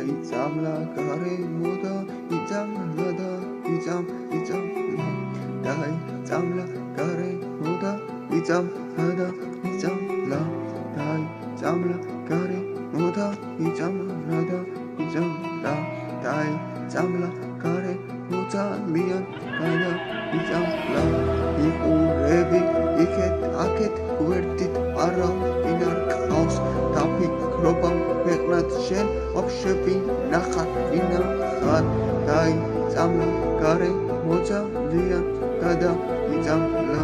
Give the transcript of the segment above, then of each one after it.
დაიწამლა გარემოდა იწამლა და იწამლა დაიწამლა გარემოდა იწამლა და იწამლა დაიწამლა გარემოდა იწამლა და იწამლა დაიწამლა გარემოდა მიან და იწამლა იყურები იქეთ აქეთ გვერდით არავინ არ ყავს დაფიქრობა მეყნად შენ ოფშები ნახარ ვინახარ დაიწამლა გარემოდა მიან და იწამლა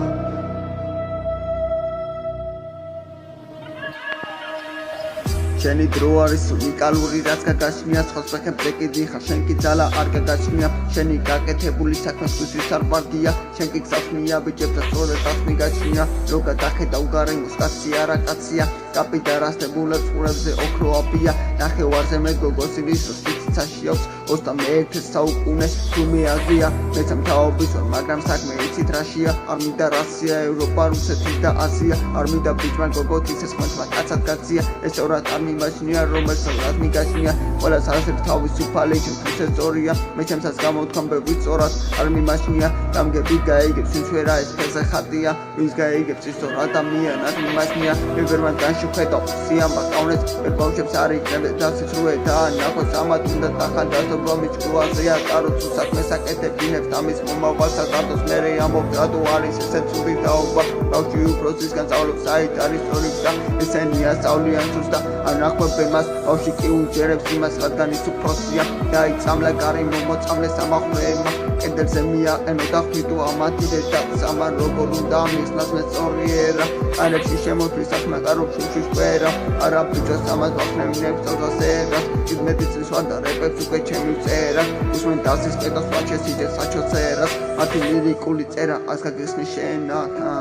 შენი დრო არის უნიკალური რაც გაგაჩნია სხვას ვეხებ ეკიდი ხარ შენ კი ძალა არ გაგაჩნია შენი გაკეთებული საქმისთვის არ ვარდია შენ კი გსახმია ბიჭებთან სწორედ azt მიგაჩნია რო გადახედავ გარემოს კაცი არა კაცია კაპიტა რასტებულებს ყურებზე ოქროაბია ნახევარზე მე გოგოს ილისოს ციცაში აქვს 21 საუკუნეს თუ მეაზია მეც მთავობის ვარ მაგრამ საქმე იცით რაშია არ მინდა რასია ევროპა რუსეთი და აზია არ მინდა ბიჭმა გოგოთ ისეს ხმაჩმა კაცად გაცია ეს ორად არ მიმაჩნია რომელსაც მიგაჩნია ყველას ასეთ თავისუფალი ჩემთვის სწორია მე ჩემსაც გამოთქვამ ბევრი სწორად არ მიმაჩნია გამგები გაიგებს ვინც ვერა ეს ფერზე ხატია ვინც გაიგებს ის სწორ ადამიანად მიმაჩნია ვერმან განშუხედავ სიამბა კავნეს ვერ ბავშვებს არ იქნებდეთ დაციცრუე და ნახოს ამათ უნდა დახანდაზო მიჭკუაზეა კაროც საქმეს აკეთებინებთ ამის მომავალს აკარდოს მერე ამბობ რატო არის ესე ცუდი დაობა ბავშვი უფროსისგან სწავლობს საით არის სწორიც და ესენია სწავლიან თუს და არ ნახვებენ მას ბავშვი კი უჯერებს იმას რადგან ის უფროსია დაიწამლა გარემო მოწამლე სამახვეებმა კედელზე მიაყენო და ხვიდო ამათი დედაც ამან როგორ უნდა მიხსნას მე სწორიერა ყანებში შემოთვლის საქმე კარობს შუშველა არა ბიჭოს ამას ვახნევინებს წოდასერა იმედი წლის ვარ და რეპებს უკვე ჩემი წერა უსმენ დასის კედოს ვაჩეს იძეს საჩოცერას მათი ლირიკული წერა ას გაგიხსნი შენათა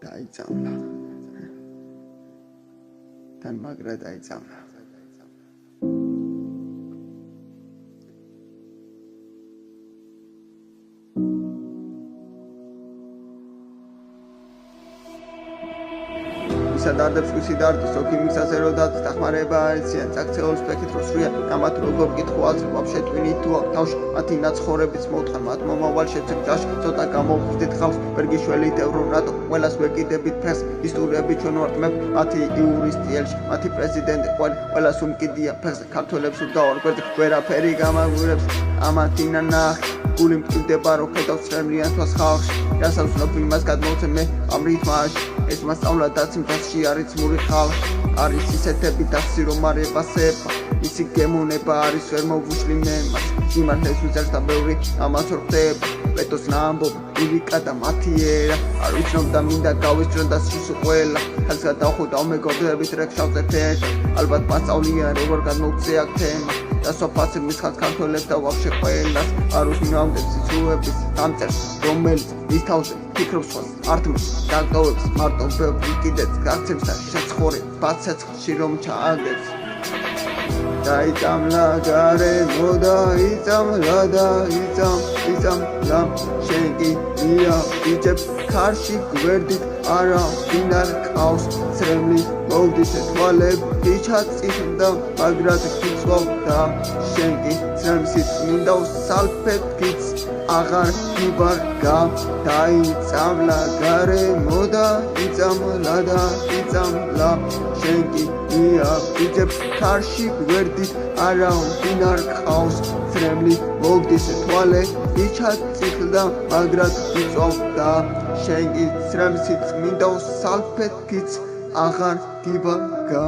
დაიწამლა თან მაგრა დაიწამლა სადარდებს ვისიდარდეს ოქიმისაზე როდაც დახმარება არიციან წაქცეულს ფეხითროსრია ამათ როგორ კითხულს ვაფშე ტვინი თუ თავში მათი ნაცხოვრების მოთხარ მათ მომავალ შეცებჭაში ცოტა გამოვხდით ხალხს ვერგიშველი ევრონატო ყველას ვეკიდებით ფერს ისტორიები ჩვენ ვართ მე მათი იურისტიელში მათი პრეზიდენტი ყველას უმკიდია ფერს ქართველებს უდავარ გვერდით ვერაფერი გამაგვირებს ამათი ნახ გული მტკივდება რო ხედავს წრემლიან თვალს ხალხში რასაც ვცნობ იმას გადმოვცე მე ამ რითმაში ეს მასწავლა დაციმდასში არის მური ხალხი არის ისეთები დასი რომ არ ეპასება ისი გემონება არის ვერ მოვუშლი მე მას სიმართლეს უძერს და ბევრი ამას ვერ ხდება პეტოს ნამბობ ირიკა და მათი ერა არ ვიცნობ და მინდა გავისწრო და სისუ ყველა ხალხს გადავხუდავ მეგობრებით რეკშავზე ფერდა ალბათ მასწავლიან როგორ გადმოვცე აქ თემა და სოფასებ მისხაც ქართველებს და ვაფშე ყველას არ უსმინავდებს სიცრუების დამწერს რომელიც ის თავზე ფიქრობს სხვას ართმევს დაგტოვებს მარტო ბევრი კიდეც გაქცევს და შეცხოვრებს ბაცეცხლში რომ ჩააგებს დაიწამლა გარემო და იწამლა და იწამლა შენ კი მიაბიჭებს ქარში გვერდით არავინ არ ყავს ცრემლის მოვდის თვალები ჩაწიწდა მაგრად გიწოვდა შენ კი ცრემლს მინდა სალფეთიც აღარ გიბარგა დაიწამლა გარემო და იწამლა შენ კი მიაბიჭებს ქარში გვერდით არავინ არ ყავს ცრემლის მოვდის თვალები ჩაწიწდა მაგრად გიწოვდა შენ კი ცრემლს მინდა სალფეთიც აღარ გიბარგა